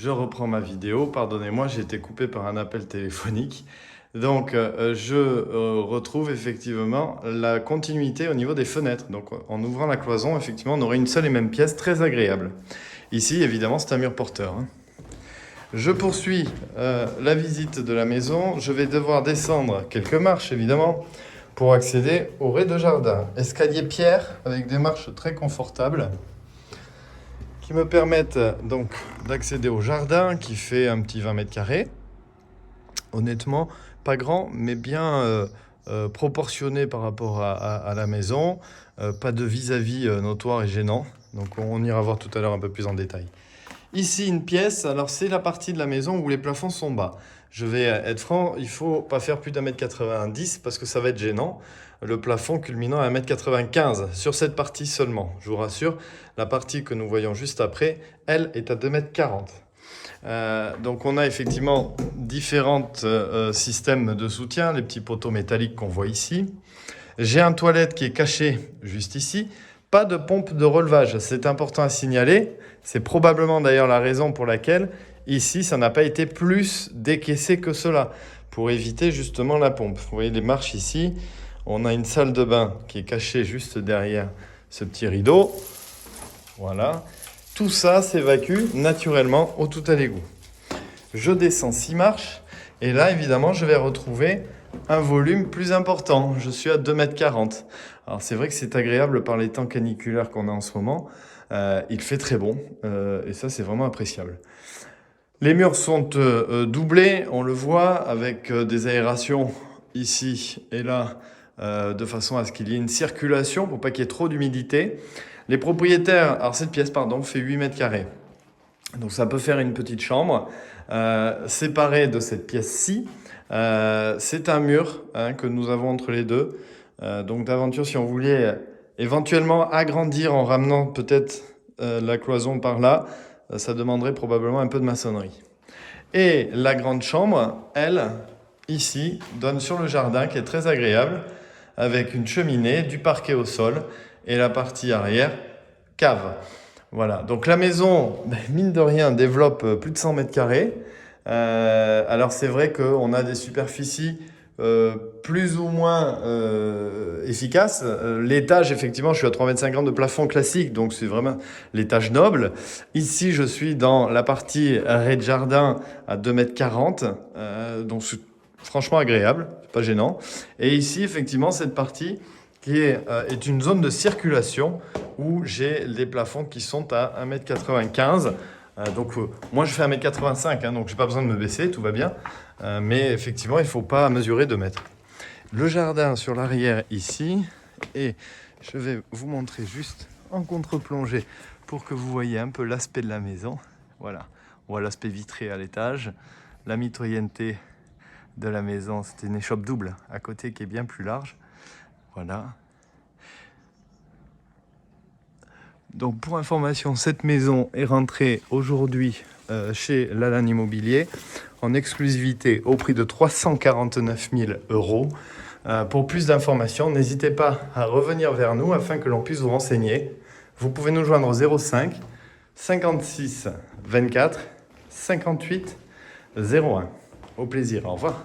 Je reprends ma vidéo, pardonnez-moi, j'ai été coupé par un appel téléphonique. Donc, je retrouve effectivement la continuité au niveau des fenêtres. Donc, en ouvrant la cloison, effectivement, on aurait une seule et même pièce très agréable. Ici, évidemment, c'est un mur porteur, hein. Je poursuis la visite de la maison. Je vais devoir descendre quelques marches, évidemment, pour accéder au rez-de-jardin. Escalier pierre avec des marches très confortables qui me permettent donc d'accéder au jardin qui fait un petit 20 mètres carrés. Honnêtement, pas grand, mais bien proportionné par rapport à la maison. Pas de vis-à-vis notoire et gênant. Donc on ira voir tout à l'heure un peu plus en détail. Ici, une pièce, alors c'est la partie de la maison où les plafonds sont bas. Je vais être franc, il ne faut pas faire plus d'1,90 m parce que ça va être gênant. Le plafond culminant à 1,95 m sur cette partie seulement. Je vous rassure, la partie que nous voyons juste après, elle est à 2,40 m. Donc on a effectivement différents systèmes de soutien, les petits poteaux métalliques qu'on voit ici. J'ai un toilette qui est caché juste ici. Pas de pompe de relevage, c'est important à signaler. C'est probablement d'ailleurs la raison pour laquelle ici ça n'a pas été plus décaissé que cela, pour éviter justement la pompe. Vous voyez les marches ici, on a une salle de bain qui est cachée juste derrière ce petit rideau. Voilà, tout ça s'évacue naturellement au tout à l'égout. Je descends 6 marches et là évidemment je vais retrouver un volume plus important. Je suis à 2,40 m. Alors c'est vrai que c'est agréable par les temps caniculaires qu'on a en ce moment. Il fait très bon et ça c'est vraiment appréciable. Les murs sont doublés, on le voit, avec des aérations ici et là, de façon à ce qu'il y ait une circulation pour pas qu'il y ait trop d'humidité. Les propriétaires, alors cette pièce pardon, fait 8 mètres carrés. Donc ça peut faire une petite chambre séparée de cette pièce-ci. C'est un mur que nous avons entre les deux. Donc d'aventure, si on voulait éventuellement agrandir en ramenant peut-être la cloison par là, ça demanderait probablement un peu de maçonnerie. Et la grande chambre, elle, ici, donne sur le jardin qui est très agréable, avec une cheminée, du parquet au sol et la partie arrière, cave. Voilà, donc la maison, mine de rien, développe plus de 100 mètres carrés. Alors c'est vrai qu'on a des superficies plus ou moins efficaces. L'étage, effectivement, je suis à 3,50 m de plafond classique, donc c'est vraiment l'étage noble. Ici, je suis dans la partie rez-de-jardin à 2,40 m, donc c'est franchement agréable, c'est pas gênant. Et ici, effectivement, cette partie qui est une zone de circulation où j'ai les plafonds qui sont à 1,95 m. Donc moi je fais 1,85 m, donc j'ai pas besoin de me baisser, tout va bien. Mais effectivement, il ne faut pas mesurer 2 mètres. Le jardin sur l'arrière ici, et je vais vous montrer juste en contre-plongée pour que vous voyez un peu l'aspect de la maison. Voilà, on voit l'aspect vitré à l'étage. La mitoyenneté de la maison, c'était une échoppe double à côté qui est bien plus large. Voilà. Donc pour information, cette maison est rentrée aujourd'hui chez Lalanne Immobilier en exclusivité au prix de 349 000 €. Pour plus d'informations, n'hésitez pas à revenir vers nous afin que l'on puisse vous renseigner. Vous pouvez nous joindre au 05 56 24 58 01. Au plaisir, au revoir.